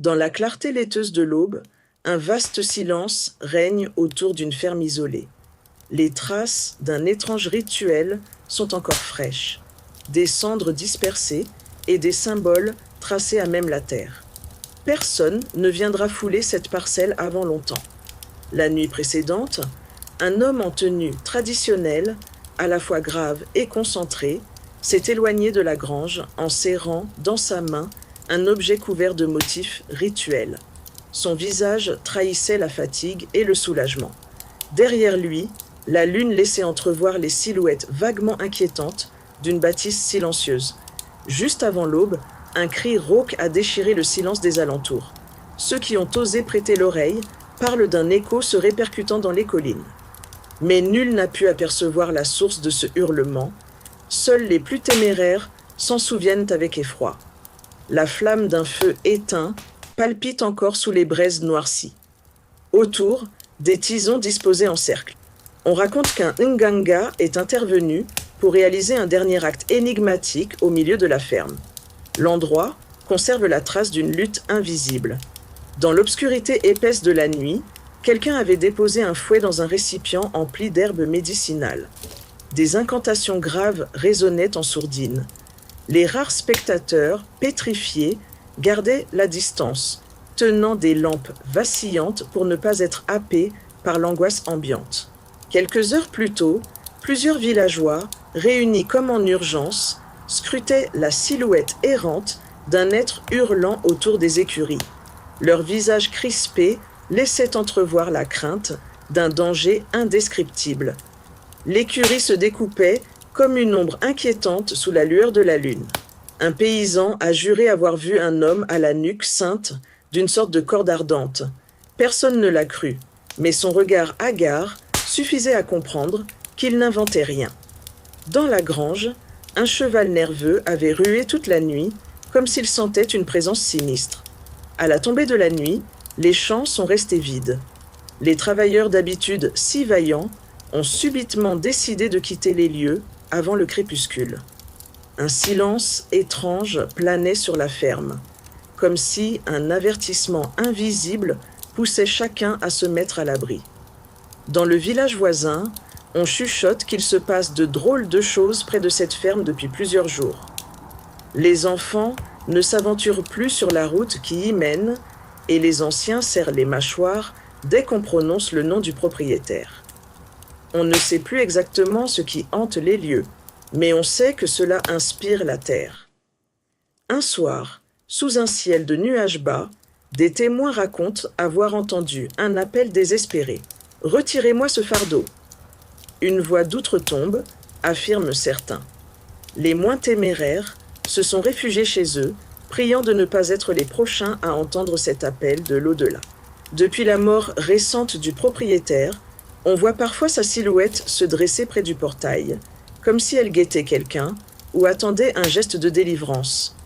Dans la clarté laiteuse de l'aube, un vaste silence règne autour d'une ferme isolée. Les traces d'un étrange rituel sont encore fraîches, des cendres dispersées et des symboles tracés à même la terre. Personne ne viendra fouler cette parcelle avant longtemps. La nuit précédente, un homme en tenue traditionnelle, à la fois grave et concentré, s'est éloigné de la grange en serrant dans sa main un objet couvert de motifs rituels. Son visage trahissait la fatigue et le soulagement. Derrière lui, la lune laissait entrevoir les silhouettes vaguement inquiétantes d'une bâtisse silencieuse. Juste avant l'aube, un cri rauque a déchiré le silence des alentours. Ceux qui ont osé prêter l'oreille parlent d'un écho se répercutant dans les collines. Mais nul n'a pu apercevoir la source de ce hurlement. Seuls les plus téméraires s'en souviennent avec effroi. La flamme d'un feu éteint palpite encore sous les braises noircies. Autour, des tisons disposés en cercle. On raconte qu'un Nganga est intervenu pour réaliser un dernier acte énigmatique au milieu de la ferme. L'endroit conserve la trace d'une lutte invisible. Dans l'obscurité épaisse de la nuit, quelqu'un avait déposé un fouet dans un récipient empli d'herbes médicinales. Des incantations graves résonnaient en sourdine. Les rares spectateurs, pétrifiés, gardaient la distance, tenant des lampes vacillantes pour ne pas être happés par l'angoisse ambiante. Quelques heures plus tôt, plusieurs villageois, réunis comme en urgence, scrutaient la silhouette errante d'un être hurlant autour des écuries. Leurs visages crispés laissaient entrevoir la crainte d'un danger indescriptible. L'écurie se découpait comme une ombre inquiétante sous la lueur de la lune. Un paysan a juré avoir vu un homme à la nuque ceinte d'une sorte de corde ardente. Personne ne l'a cru, mais son regard hagard suffisait à comprendre qu'il n'inventait rien. Dans la grange, un cheval nerveux avait rué toute la nuit, comme s'il sentait une présence sinistre. À la tombée de la nuit, les champs sont restés vides. Les travailleurs d'habitude si vaillants ont subitement décidé de quitter les lieux avant le crépuscule. Un silence étrange planait sur la ferme, comme si un avertissement invisible poussait chacun à se mettre à l'abri. Dans le village voisin, on chuchote qu'il se passe de drôles de choses près de cette ferme depuis plusieurs jours. Les enfants ne s'aventurent plus sur la route qui y mène et les anciens serrent les mâchoires dès qu'on prononce le nom du propriétaire. On ne sait plus exactement ce qui hante les lieux, mais on sait que cela inspire la terre. Un soir, sous un ciel de nuages bas, des témoins racontent avoir entendu un appel désespéré. « Retirez-moi ce fardeau !» Une voix d'outre-tombe, affirment certains. Les moins téméraires se sont réfugiés chez eux, priant de ne pas être les prochains à entendre cet appel de l'au-delà. Depuis la mort récente du propriétaire, on voit parfois sa silhouette se dresser près du portail, comme si elle guettait quelqu'un ou attendait un geste de délivrance.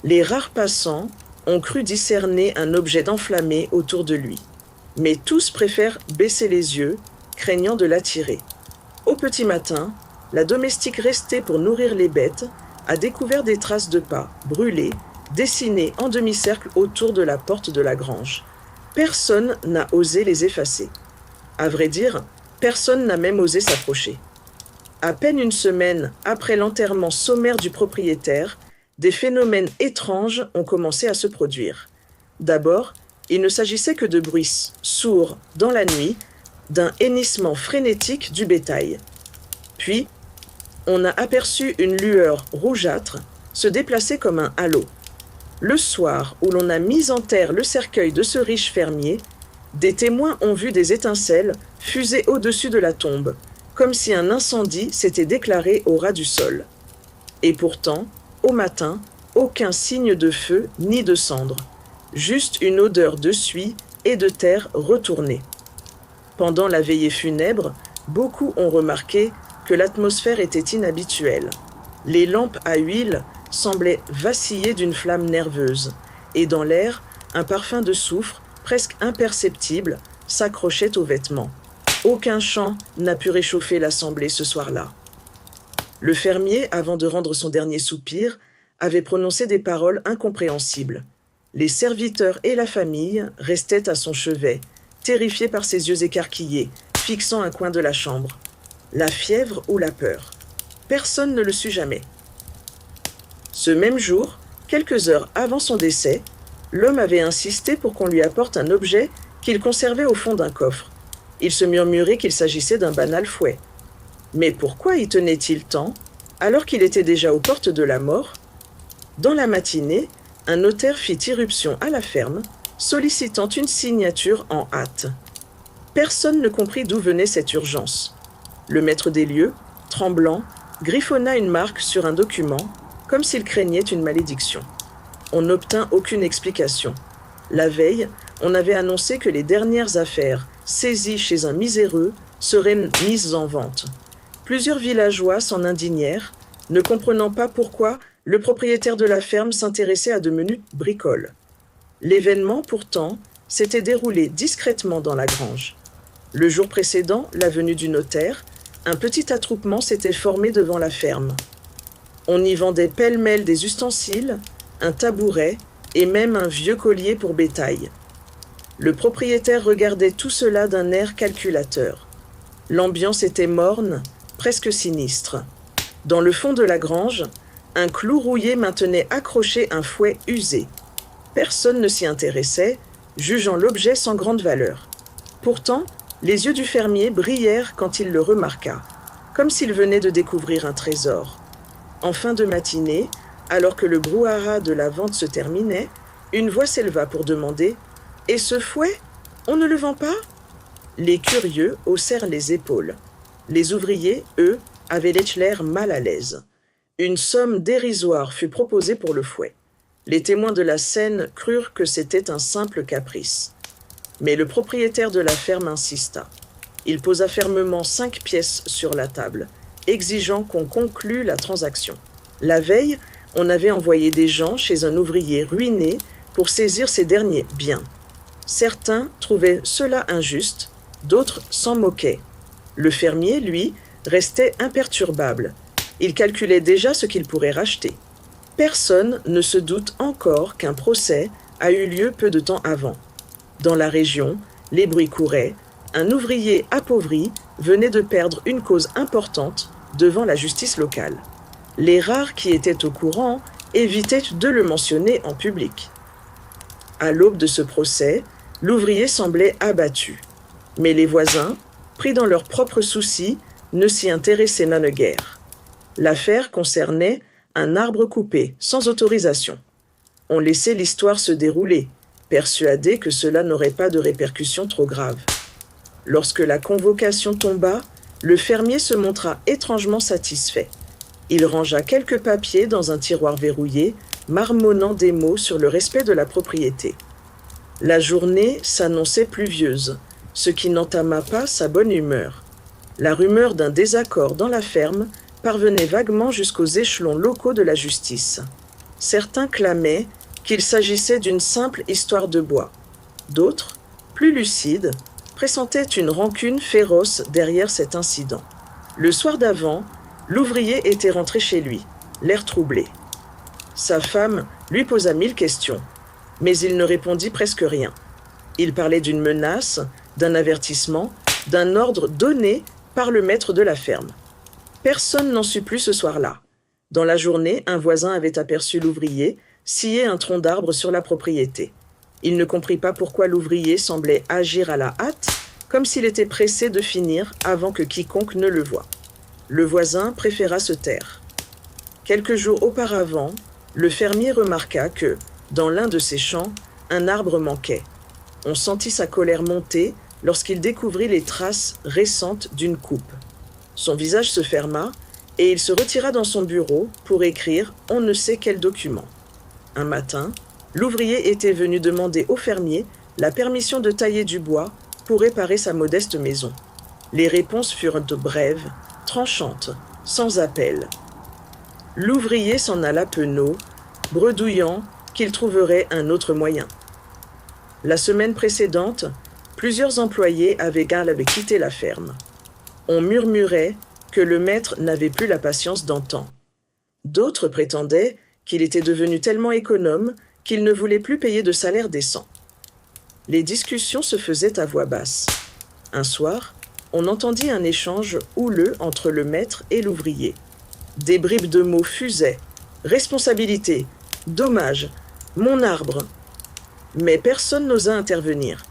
Les rares passants ont cru discerner un objet d'enflammé autour de lui. Mais tous préfèrent baisser les yeux, craignant de l'attirer. Au petit matin, la domestique restée pour nourrir les bêtes a découvert des traces de pas brûlées, dessinées en demi-cercle autour de la porte de la grange. Personne n'a osé les effacer. À vrai dire, personne n'a même osé s'approcher. À peine une semaine après l'enterrement sommaire du propriétaire, des phénomènes étranges ont commencé à se produire. D'abord, il ne s'agissait que de bruits sourds dans la nuit, d'un hennissement frénétique du bétail. Puis, on a aperçu une lueur rougeâtre se déplacer comme un halo. Le soir où l'on a mis en terre le cercueil de ce riche fermier, des témoins ont vu des étincelles fuser au-dessus de la tombe, comme si un incendie s'était déclaré au ras du sol. Et pourtant, au matin, aucun signe de feu ni de cendre, juste une odeur de suie et de terre retournée. Pendant la veillée funèbre, beaucoup ont remarqué que l'atmosphère était inhabituelle. Les lampes à huile semblaient vaciller d'une flamme nerveuse, et dans l'air, un parfum de soufre, presque imperceptible, s'accrochait aux vêtements. Aucun chant n'a pu réchauffer l'assemblée ce soir-là. Le fermier, avant de rendre son dernier soupir, avait prononcé des paroles incompréhensibles. Les serviteurs et la famille restaient à son chevet, terrifiés par ses yeux écarquillés, fixant un coin de la chambre. La fièvre ou la peur? Personne ne le sut jamais. Ce même jour, quelques heures avant son décès, l'homme avait insisté pour qu'on lui apporte un objet qu'il conservait au fond d'un coffre. Il se murmurait qu'il s'agissait d'un banal fouet. Mais pourquoi y tenait-il tant, alors qu'il était déjà aux portes de la mort? Dans la matinée, un notaire fit irruption à la ferme, sollicitant une signature en hâte. Personne ne comprit d'où venait cette urgence. Le maître des lieux, tremblant, griffonna une marque sur un document, comme s'il craignait une malédiction. On n'obtint aucune explication. La veille, on avait annoncé que les dernières affaires saisies chez un miséreux seraient mises en vente. Plusieurs villageois s'en indignèrent, ne comprenant pas pourquoi le propriétaire de la ferme s'intéressait à de menues bricoles. L'événement, pourtant, s'était déroulé discrètement dans la grange. Le jour précédent, la venue du notaire, un petit attroupement s'était formé devant la ferme. On y vendait pêle-mêle des ustensiles, un tabouret et même un vieux collier pour bétail. Le propriétaire regardait tout cela d'un air calculateur. L'ambiance était morne, presque sinistre. Dans le fond de la grange, un clou rouillé maintenait accroché un fouet usé. Personne ne s'y intéressait, jugeant l'objet sans grande valeur. Pourtant, les yeux du fermier brillèrent quand il le remarqua, comme s'il venait de découvrir un trésor. En fin de matinée, alors que le brouhaha de la vente se terminait, une voix s'éleva pour demander « Et ce fouet, on ne le vend pas ?» Les curieux haussèrent les épaules. Les ouvriers, eux, avaient l'air mal à l'aise. Une somme dérisoire fut proposée pour le fouet. Les témoins de la scène crurent que c'était un simple caprice. Mais le propriétaire de la ferme insista. Il posa fermement 5 pièces sur la table, exigeant qu'on conclût la transaction. La veille, on avait envoyé des gens chez un ouvrier ruiné pour saisir ses derniers biens. Certains trouvaient cela injuste, d'autres s'en moquaient. Le fermier, lui, restait imperturbable. Il calculait déjà ce qu'il pourrait racheter. Personne ne se doute encore qu'un procès a eu lieu peu de temps avant. Dans la région, les bruits couraient. Un ouvrier appauvri venait de perdre une cause importante devant la justice locale. Les rares qui étaient au courant évitaient de le mentionner en public. À l'aube de ce procès, l'ouvrier semblait abattu. Mais les voisins, pris dans leurs propres soucis, ne s'y intéressaient none guère. L'affaire concernait un arbre coupé, sans autorisation. On laissait l'histoire se dérouler, persuadé que cela n'aurait pas de répercussions trop graves. Lorsque la convocation tomba, le fermier se montra étrangement satisfait. Il rangea quelques papiers dans un tiroir verrouillé, marmonnant des mots sur le respect de la propriété. La journée s'annonçait pluvieuse, ce qui n'entama pas sa bonne humeur. La rumeur d'un désaccord dans la ferme parvenait vaguement jusqu'aux échelons locaux de la justice. Certains clamaient qu'il s'agissait d'une simple histoire de bois. D'autres, plus lucides, pressentaient une rancune féroce derrière cet incident. Le soir d'avant, l'ouvrier était rentré chez lui, l'air troublé. Sa femme lui posa 1000 questions, mais il ne répondit presque rien. Il parlait d'une menace, d'un avertissement, d'un ordre donné par le maître de la ferme. Personne n'en sut plus ce soir-là. Dans la journée, un voisin avait aperçu l'ouvrier scier un tronc d'arbre sur la propriété. Il ne comprit pas pourquoi l'ouvrier semblait agir à la hâte, comme s'il était pressé de finir avant que quiconque ne le voie. Le voisin préféra se taire. Quelques jours auparavant, le fermier remarqua que, dans l'un de ses champs, un arbre manquait. On sentit sa colère monter lorsqu'il découvrit les traces récentes d'une coupe. Son visage se ferma et il se retira dans son bureau pour écrire on ne sait quel document. Un matin, l'ouvrier était venu demander au fermier la permission de tailler du bois pour réparer sa modeste maison. Les réponses furent brèves, tranchantes, sans appel. L'ouvrier s'en alla penaud, bredouillant qu'il trouverait un autre moyen. La semaine précédente, plusieurs employés avaient quitté la ferme. On murmurait que le maître n'avait plus la patience d'antan. D'autres prétendaient qu'il était devenu tellement économe qu'il ne voulait plus payer de salaire décent. Les discussions se faisaient à voix basse. Un soir, on entendit un échange houleux entre le maître et l'ouvrier. Des bribes de mots fusaient. Responsabilité, dommage, mon arbre. Mais personne n'osa intervenir.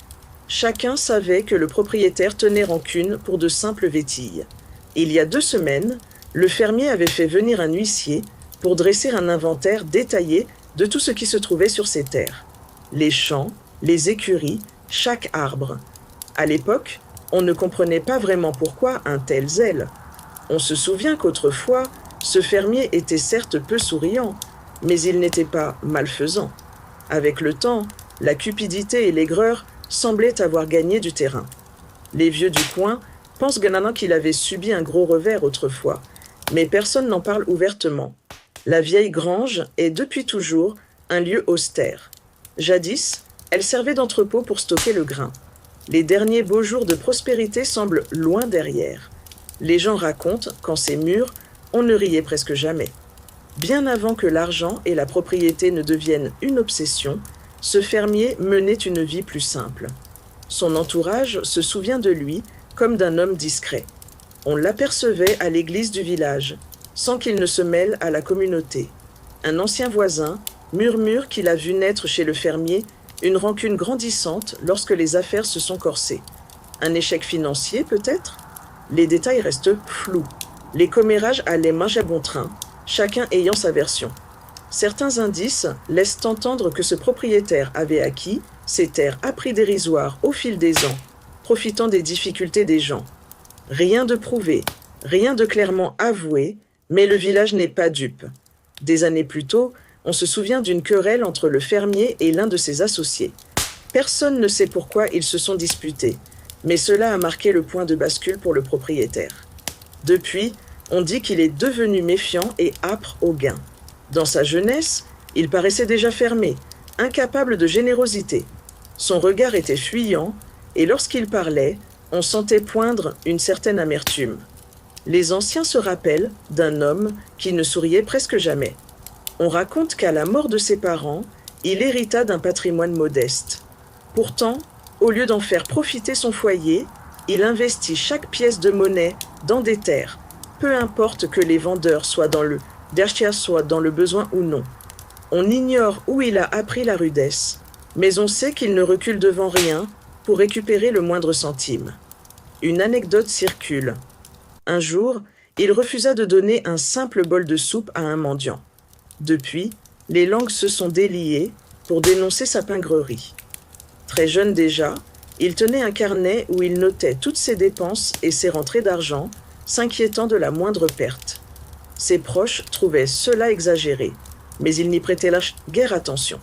Chacun savait que le propriétaire tenait rancune pour de simples vétilles. Il y a 2 semaines, le fermier avait fait venir un huissier pour dresser un inventaire détaillé de tout ce qui se trouvait sur ses terres. Les champs, les écuries, chaque arbre. À l'époque, on ne comprenait pas vraiment pourquoi un tel zèle. On se souvient qu'autrefois, ce fermier était certes peu souriant, mais il n'était pas malfaisant. Avec le temps, la cupidité et l'aigreur semblaient avoir gagné du terrain. Les vieux du coin pensent maintenant qu'il avait subi un gros revers autrefois, mais personne n'en parle ouvertement. La vieille grange est depuis toujours un lieu austère. Jadis, elle servait d'entrepôt pour stocker le grain. Les derniers beaux jours de prospérité semblent loin derrière. Les gens racontent qu'en ces murs, on ne riait presque jamais. Bien avant que l'argent et la propriété ne deviennent une obsession, ce fermier menait une vie plus simple. Son entourage se souvient de lui comme d'un homme discret. On l'apercevait à l'église du village, sans qu'il ne se mêle à la communauté. Un ancien voisin murmure qu'il a vu naître chez le fermier une rancune grandissante lorsque les affaires se sont corsées. Un échec financier, peut-être ? Les détails restent flous. Les commérages allaient manger à bon train, chacun ayant sa version. Certains indices laissent entendre que ce propriétaire avait acquis ces terres à prix dérisoire au fil des ans, profitant des difficultés des gens. Rien de prouvé, rien de clairement avoué, mais le village n'est pas dupe. Des années plus tôt, on se souvient d'une querelle entre le fermier et l'un de ses associés. Personne ne sait pourquoi ils se sont disputés, mais cela a marqué le point de bascule pour le propriétaire. Depuis, on dit qu'il est devenu méfiant et âpre au gain. Dans sa jeunesse, il paraissait déjà fermé, incapable de générosité. Son regard était fuyant, et lorsqu'il parlait, on sentait poindre une certaine amertume. Les anciens se rappellent d'un homme qui ne souriait presque jamais. On raconte qu'à la mort de ses parents, il hérita d'un patrimoine modeste. Pourtant, au lieu d'en faire profiter son foyer, il investit chaque pièce de monnaie dans des terres, peu importe que les vendeurs soient dans le besoin ou non. On ignore où il a appris la rudesse, mais on sait qu'il ne recule devant rien pour récupérer le moindre centime. Une anecdote circule. Un jour, il refusa de donner un simple bol de soupe à un mendiant. Depuis, les langues se sont déliées pour dénoncer sa pingrerie. Très jeune déjà, il tenait un carnet où il notait toutes ses dépenses et ses rentrées d'argent, s'inquiétant de la moindre perte. Ses proches trouvaient cela exagéré, mais ils n'y prêtaient guère attention.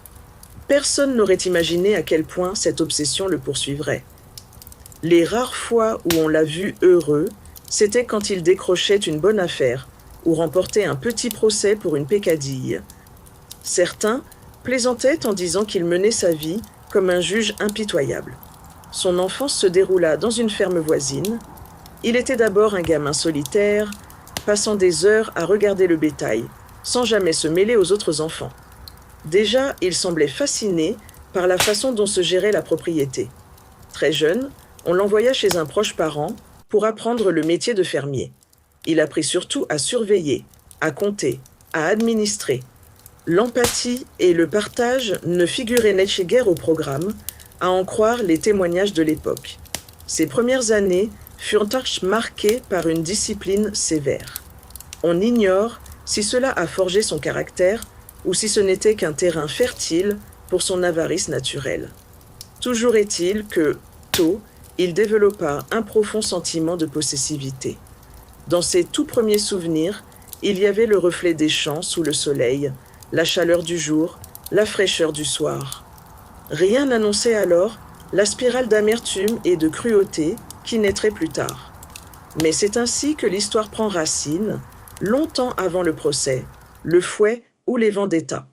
Personne n'aurait imaginé à quel point cette obsession le poursuivrait. Les rares fois où on l'a vu heureux, c'était quand il décrochait une bonne affaire ou remportait un petit procès pour une peccadille. Certains plaisantaient en disant qu'il menait sa vie comme un juge impitoyable. Son enfance se déroula dans une ferme voisine. Il était d'abord un gamin solitaire, passant des heures à regarder le bétail, sans jamais se mêler aux autres enfants. Déjà, il semblait fasciné par la façon dont se gérait la propriété. Très jeune, on l'envoya chez un proche parent pour apprendre le métier de fermier. Il apprit surtout à surveiller, à compter, à administrer. L'empathie et le partage ne figuraient guère au programme, à en croire les témoignages de l'époque. Ses premières années furent marquées par une discipline sévère. On ignore si cela a forgé son caractère ou si ce n'était qu'un terrain fertile pour son avarice naturelle. Toujours est-il que, tôt, il développa un profond sentiment de possessivité. Dans ses tout premiers souvenirs, il y avait le reflet des champs sous le soleil, la chaleur du jour, la fraîcheur du soir. Rien n'annonçait alors la spirale d'amertume et de cruauté qui naîtrait plus tard. Mais c'est ainsi que l'histoire prend racine, longtemps avant le procès, le fouet ou les vendettas.